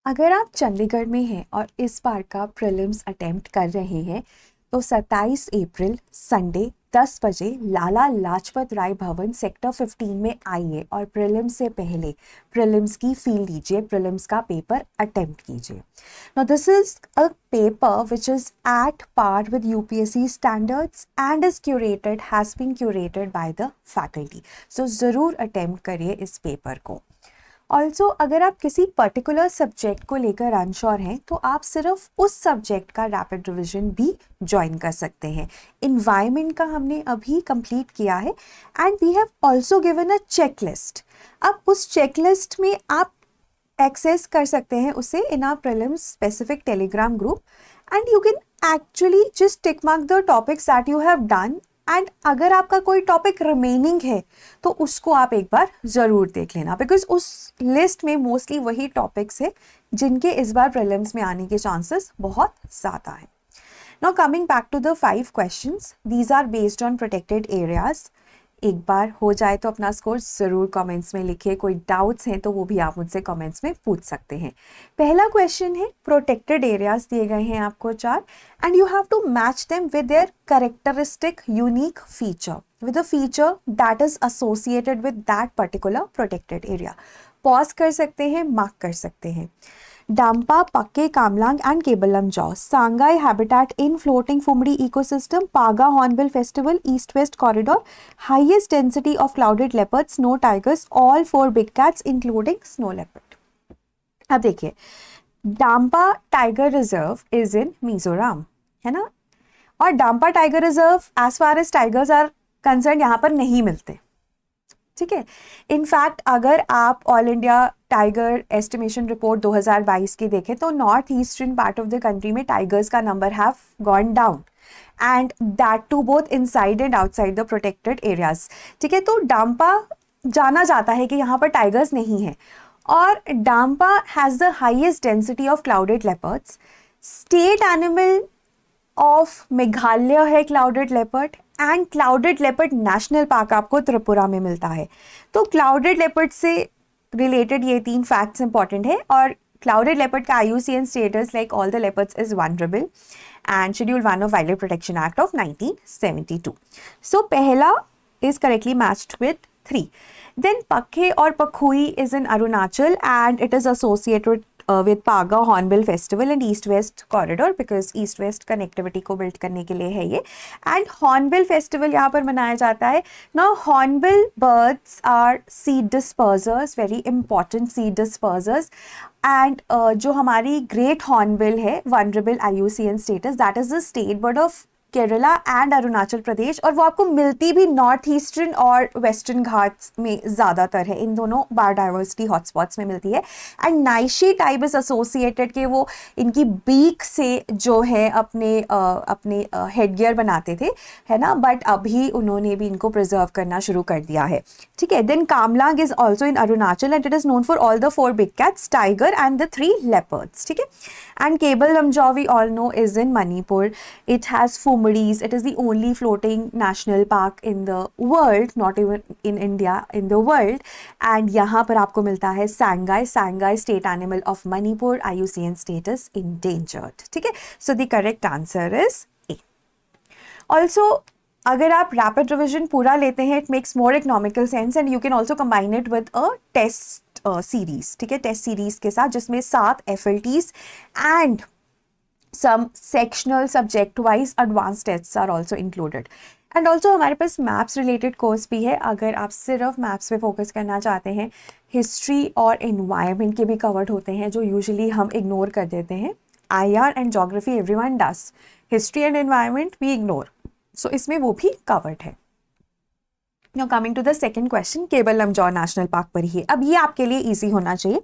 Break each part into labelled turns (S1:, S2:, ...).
S1: अगर आप चंडीगढ़ में हैं और इस बार का प्रीलिम्स अटेम्प्ट कर रहे हैं तो 27 अप्रैल संडे 10 बजे लाला लाजपत राय भवन सेक्टर 15 में आइए और प्रीलिम्स से पहले प्रीलिम्स की फील लीजिए, प्रीलिम्स का पेपर अटेम्प्ट कीजिए। Now this is a paper which is at par with UPSC standards and is curated has been curated by the faculty. So ज़रूर अटेम्प्ट करिए इस पेपर को। ऑल्सो अगर आप किसी पर्टिकुलर सब्जेक्ट को लेकर अनश्योर हैं तो आप सिर्फ उस सब्जेक्ट का रैपिड रिवीजन भी ज्वाइन कर सकते हैं। इन्वायरमेंट का हमने अभी कंप्लीट किया है and we have also given a checklist. अब उस चेकलिस्ट में आप एक्सेस कर सकते हैं उसे in our prelims specific Telegram group and you can actually just tick mark the topics that you have done and अगर आपका कोई टॉपिक रिमेनिंग है तो उसको आप एक बार ज़रूर देख लेना, बिकॉज उस लिस्ट में मोस्टली वही टॉपिक्स है जिनके इस बार प्रीलिम्स में आने के चांसेस बहुत ज़्यादा हैं। Now coming back to the 5 questions, these are based on protected areas. एक बार हो जाए तो अपना स्कोर ज़रूर कमेंट्स में लिखिए, कोई डाउट्स हैं तो वो भी आप मुझसे कमेंट्स में पूछ सकते हैं। पहला क्वेश्चन है, प्रोटेक्टेड एरियाज दिए गए हैं आपको 4 and you have to match them with their characteristic unique feature with a feature that is associated with that particular protected area. Pause कर सकते हैं, मार्क कर सकते हैं। डाम्पा, पक्के, कामलांग एंड केबलम जॉ, Sangai habitat in floating phumdi ecosystem, Paga hornbill festival, east west corridor, highest density of clouded leopard, snow tigers, all 4 big cats including snow leopard. अब देखिए, Dampa tiger reserve is in Mizoram, है ना, और Dampa tiger reserve as far as tigers are concern यहाँ पर नहीं मिलते, ठीक है। इनफैक्ट अगर आप all India tiger estimation report 2022 की देखें तो north eastern part of the country में टाइगर्स का number have gone down and that too both inside and outside the protected areas, ठीक है। तो डाम्पा जाना जाता है कि यहाँ पर टाइगर्स नहीं है और Dampa has the highest density of clouded leopards. State animal of Meghalaya है clouded leopard and clouded leopard national park आपको त्रिपुरा में मिलता है। तो क्लाउडेड लेपर्ड से रिलेटेड ये 3 फैक्ट्स इंपॉर्टेंट है और क्लाउडेड लेपर्ड का IUCN status like all the leopards is vulnerable and schedule 1 of wild protection act of 1972। सो पहला is correctly matched with 3. Then Pakhe or Pakhui is in Arunachal and it is associated with Paga Hornbill Festival and East-West Corridor because East-West connectivity को build करने के लिए है ये। And Hornbill Festival यहाँ पर मनाया जाता है। Now Hornbill birds are seed dispersers, very important seed dispersers. And जो हमारी Great Hornbill है vulnerable IUCN status, that is the state bird of Kerala and Arunachal Pradesh और वो आपको मिलती भी नॉर्थ ईस्टर्न और वेस्टर्न घाट्स में ज़्यादातर है, इन दोनों बायोडाइवर्सिटी हॉटस्पॉट्स में मिलती है। And Nyishi type is associated कि वो इनकी बीक से जो है अपने हेडगियर बनाते थे, है ना, बट अभी उन्होंने भी इनको प्रिजर्व करना शुरू कर दिया है, ठीक है। Then Kamlang is also in Arunachal and it is known for all the 4 big cats, tiger and the 3 leopards, ठीक है। And Keibul Lamjao we all know is in Manipur, it has it is the only floating national park in the world, not even in India, in the world. And यहाँ पर आपको मिलता है सांगाई, सांगाई state animal of Manipur, IUCN status endangered, ठीक है। So the correct answer is A. Also अगर आप rapid revision पूरा लेते हैं, it makes more economical sense and you can also combine it with a test series, ठीक है, test series के साथ जिसमें 7 FLTs and some sectional subject wise advanced tests are also included. And also हमारे पास maps related course भी है। अगर आप सिर्फ मैप्स पे फोकस करना चाहते हैं, हिस्ट्री और एनवायरनमेंट के भी कवर्ड होते हैं जो यूजुअली हम इग्नोर कर देते हैं। IR and geography everyone does, history and environment we ignore, so इसमें वो भी कवर्ड है। Now coming to the second question, Keibul Lamjao national park पर ही है। अब ये आपके लिए ईजी होना चाहिए।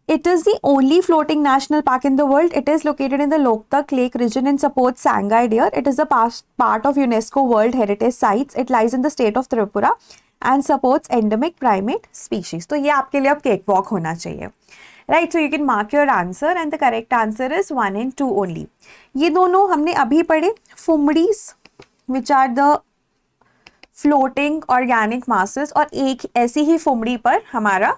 S1: It is the only floating national park in the world. It is located in the Loktak Lake region and supports Sangai deer. It is a part of UNESCO World Heritage Sites. It lies in the state of Tripura and supports endemic primate species. तो ये आपके लिए अब cake walk होना चाहिए, right? So you can mark your answer and the correct answer is 1 and 2 only. ये दोनों हमने अभी पढ़े, फुमड़ीज which are the floating organic masses, और एक ऐसी ही फुमड़ी पर हमारा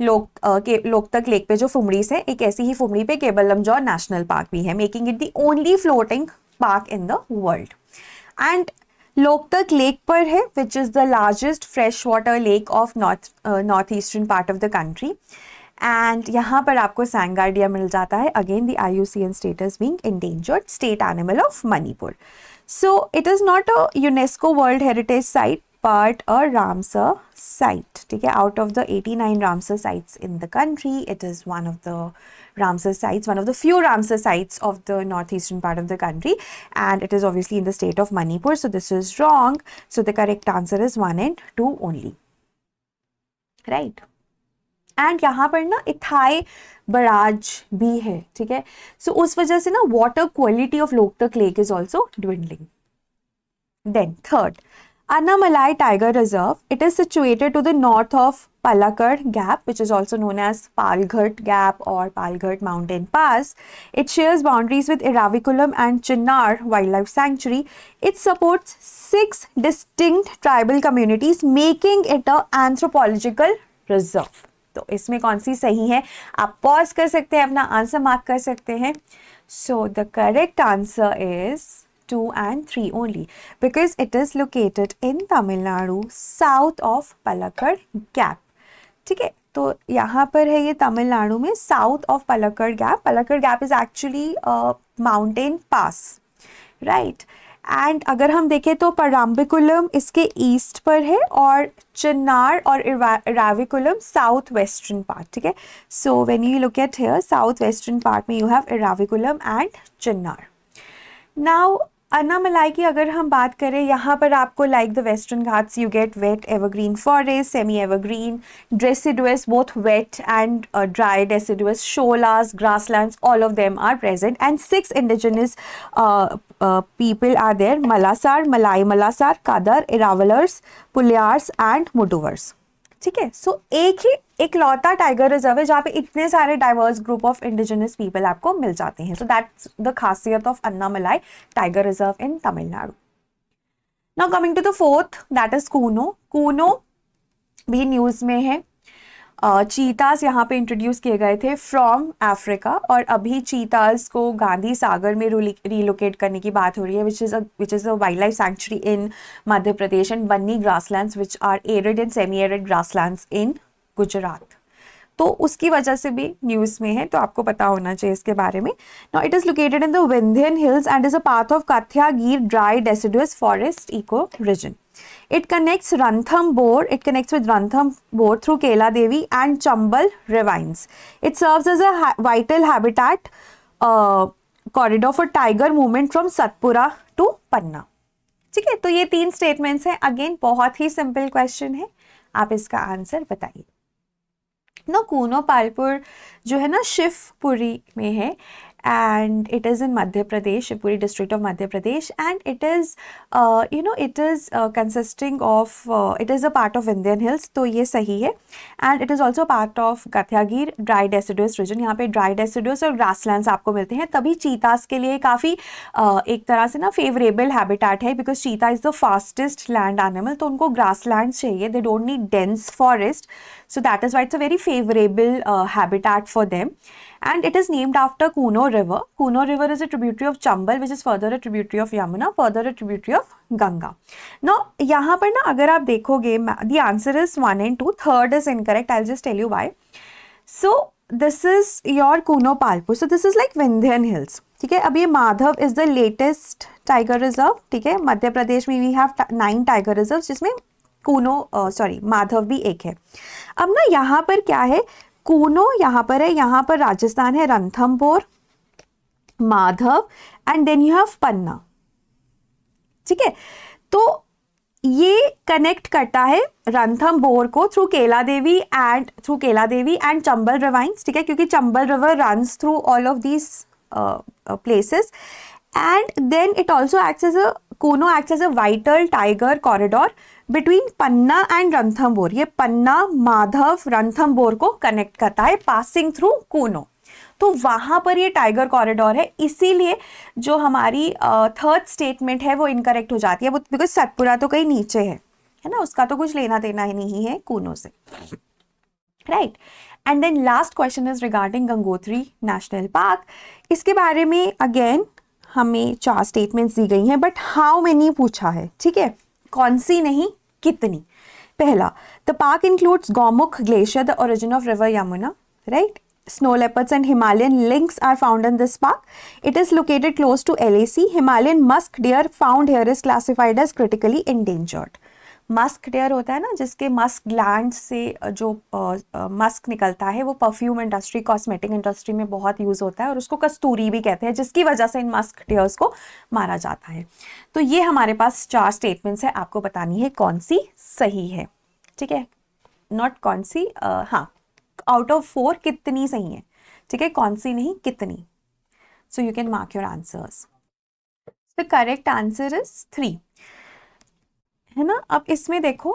S1: लोकतक लेक पे जो फुमरीज है, एक ऐसी ही फुमरी पे केबलमजौर नेशनल पार्क भी है, making it the only floating park in the world. And Loktak lake पर है which is the largest fresh water lake of north eastern part of the country. And यहाँ पर आपको सैंगार्डिया मिल जाता है, again the IUCN status being endangered state animal of Manipur. So it is not a UNESCO world heritage site but a Ramsar site. ठीक है, out of the 89 Ramsar sites in the country, it is one of the Ramsar sites, one of the few Ramsar sites of the northeastern part of the country, and it is obviously in the state of Manipur. So this is wrong. So the correct answer is 1 and 2 only. Right. And यहाँ पर ना इथाई barrage भी है. ठीक है, सो उस वजह से ना water quality of Loktak lake is also dwindling. Then third, Annamalai Tiger Reserve. It is situated to the north of Palakkad Gap, which is also known as Palghat Gap or Palghat Mountain Pass. It shares boundaries with Ernakulam and Chinnar Wildlife Sanctuary. It supports 6 distinct tribal communities, making it an anthropological reserve. तो इसमें कौन सी सही है? आप pause कर सकते हैं, अपना आंसर मार्क कर सकते हैं. So the correct answer is 2 and 3 only, because it is located in Tamil Nadu south of Palakkad Gap. ठीक है, तो यहाँ पर है ये तमिलनाडु में south of Palakkad gap. Palakkad gap is actually mountain pass, right. And अगर हम देखें तो परम्बिकुलम इसके ईस्ट पर है और चिन्नार और इराविकुलम साउथ वेस्टर्न पार्ट. ठीक है, so when you look at here south western part में you have Eravikulam and Chinnar. Now Anamalai की अगर हम बात करें, यहाँ पर आपको like the western Ghats you get wet evergreen forest, semi evergreen, deciduous, both wet and dry deciduous, sholas, grasslands, all of them are present, and 6 indigenous people are there: Malasar, Malai Malasar, Kadar, Eravalars, Pulyars and Muduvars. ठीक है, सो एक ही इकलौता tiger reserve है जहाँ पे इतने सारे diverse group of indigenous people आपको मिल जाते हैं. सो दैट्स द खासियत of Annamalai tiger reserve in Tamil Nadu. Now coming to the fourth, that is Kuno. Kuno भी न्यूज़ में है. चीतास यहाँ पे इंट्रोड्यूस किए गए थे फ्रॉम अफ्रीका, और अभी चीतास को गांधी सागर में रिलोकेट करने की बात हो रही है, which is a wild life sanctuary in Madhya Pradesh, and Banni grasslands which are arid and semi arid grasslands in Gujarat. तो उसकी वजह से भी न्यूज़ में है, तो आपको पता होना चाहिए इसके बारे में. Now it is located in the Vindhyan hills and is a part of Kathiawar Gir dry deciduous forest eco region. It connects with Ranthambore through Kela Devi and Chambal ravines. It serves as a vital habitat corridor for tiger movement from Satpura to Panna. ठीक है, तो ये 3 statements हैं. Again बहुत ही simple question है, आप इसका answer बताइए. ना कूनो पालपुर जो है ना शिवपुरी में है, and it is in Madhya Pradesh, Shivpuri district of Madhya Pradesh, and it is consisting of it is a part of Vindhyan Hills, तो ये सही है. and it is also part of Kathia-Gir dry deciduous region. यहाँ पे dry deciduous और grasslands आपको मिलते हैं, तभी चीतास के लिए काफ़ी एक तरह से ना फेवरेबल हैबिटेट है, बिकॉज चीता is the fastest land animal, तो उनको ग्रासलैंड्स चाहिए, they don't need dense forest, so that is why it's a very favorable habitat for them. And it is named after Kuno River. Kuno River is a tributary of Chambal, which is further a tributary of Yamuna, further a tributary of Ganga. Now, यहाँ पर ना अगर आप देखोगे, the answer is 1 and 2. Third is incorrect. I'll just tell you why. So, this is your Kuno Palpur. So, this is like Vindhyan Hills. ठीक है, अब ये Madhav is the latest tiger reserve. ठीक है, मध्य प्रदेश में we have 9 tiger reserves, जिसमें माधव भी एक है. अब ना यहाँ पर क्या है, कूनो यहाँ पर है, यहाँ पर राजस्थान है, Ranthambore, Madhav, and then you have Panna. ठीक है, तो ये कनेक्ट करता है रणथंभौर को थ्रू केला देवी एंड चंबल रिवाइंस. ठीक है, क्योंकि Chambal river runs through all of these places, and then it also acts as a Kuno acts as a vital tiger corridor between Panna and Ranthambore. ये पन्ना, माधव, रणथंभौर को कनेक्ट करता है पासिंग थ्रू कूनो. तो वहां पर ये टाइगर कॉरिडोर है, इसीलिए जो हमारी थर्ड स्टेटमेंट है वो इनकरेक्ट हो जाती है, बिकॉज सतपुरा तो कहीं नीचे है ना, उसका तो कुछ लेना देना ही नहीं है कूनो से, right. And then last question is regarding Gangotri national park. इसके बारे में अगेन हमें 4 स्टेटमेंट्स दी गई हैं, बट हाउ मेनी पूछा है. ठीक है, कौन सी नहीं, कितनी. पहला, the park includes Gaumukh glacier, the origin of river Yamuna, right. Snow leopards and Himalayan lynx are found in this park. It is located close to LAC. Himalayan musk deer found here is classified as critically endangered. Musk deer होता है ना, जिसके Musk gland से जो Musk निकलता है वो perfume industry, cosmetic industry में बहुत यूज़ होता है और उसको कस्तूरी भी कहते हैं, जिसकी वजह से इन मस्क डेयर्स को मारा जाता है. तो ये हमारे पास 4 स्टेटमेंट्स है, आपको बतानी है कौन सी सही है. ठीक है, नॉट कौन सी, हाँ, आउट ऑफ 4 कितनी सही है. ठीक है, कौन सी नहीं, कितनी. So you can mark your answers. The correct answer is 3, है ना. अब इसमें देखो,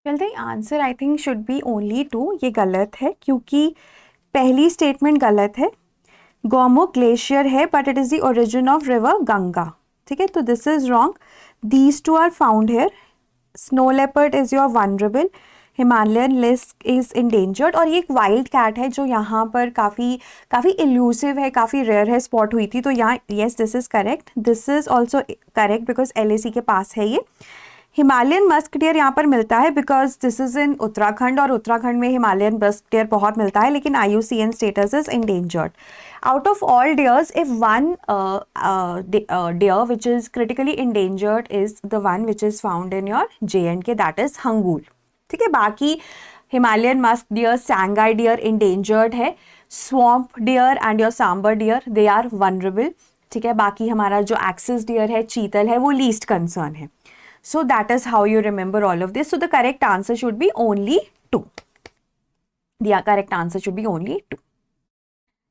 S1: चलते answer I think should be only 2. ये गलत है क्योंकि पहली स्टेटमेंट गलत है. गौमुख ग्लेशियर है but it is the origin of river Ganga. ठीक है, तो this is wrong. These 2 are found here. Snow leopard is your vulnerable. Himalayan lynx is endangered. और ये एक वाइल्ड कैट है जो यहाँ पर काफ़ी इल्यूसिव है, काफ़ी रेयर है, स्पॉट हुई थी. तो यहाँ yes, this is correct. This is also correct because LAC के पास है ये. हिमालयन मस्क डियर यहाँ पर मिलता है because this is in Uttarakhand, और उत्तराखंड में हिमालयन मस्क डियर बहुत मिलता है, लेकिन IUCN status is endangered. Out of all deers, if one deer which is critically endangered is the one which is found in your J&K, that is Hangul. ठीक है, बाकी Himalayan musk deer, Sangai deer endangered है. Swamp deer and your sambar deer they are vulnerable. ठीक है, बाकी हमारा जो axis dear है, चीतल है, वो लीस्ट कंसर्न है. So that is how you remember all of this. So the correct answer should be only 2. The correct answer should be only 2.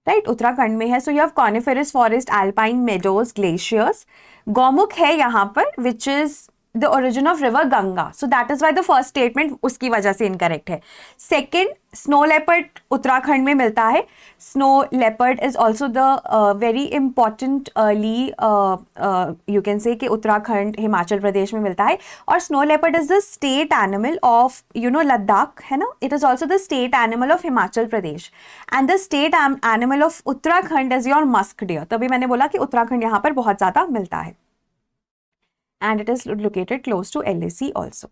S1: Right, Uttarakhand में है. So you have coniferous forest, alpine meadows, glaciers. Gaumukh है यहाँ पर which is the origin of river Ganga. So that is why the first statement उसकी वजह से incorrect है. Second, snow leopard Uttarakhand में मिलता है. Snow leopard is also the very importantly you can say कि उत्तराखंड, हिमाचल प्रदेश में मिलता है. और snow leopard is the state animal of Ladakh, है ना. It is also the state animal of Himachal Pradesh and the state animal of Uttarakhand is your musk deer. तभी मैंने बोला कि उत्तराखंड यहाँ पर बहुत ज़्यादा मिलता है. And it is located close to LAC also,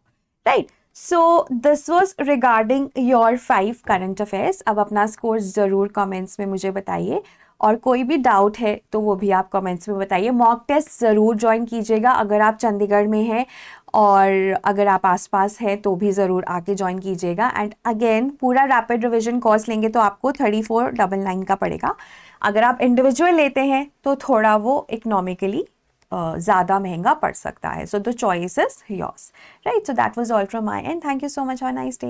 S1: right? So this was regarding your 5 current affairs. अब अपना स्कोर ज़रूर कमेंट्स में मुझे बताइए, और कोई भी डाउट है तो वो भी आप कमेंट्स में बताइए. मॉक टेस्ट ज़रूर ज्वाइन कीजिएगा अगर आप चंडीगढ़ में हैं, और अगर आप आसपास हैं तो भी ज़रूर आके ज्वाइन कीजिएगा. एंड अगेन पूरा रैपिड रिविजन कोर्स लेंगे तो आपको 3499 का पड़ेगा. अगर आप इंडिविजुअल लेते हैं तो थोड़ा वो इकोनॉमिकली ज़्यादा महंगा पड़ सकता है. So the choice is yours, right. So that was all from my and. Thank you so much. Have a nice day.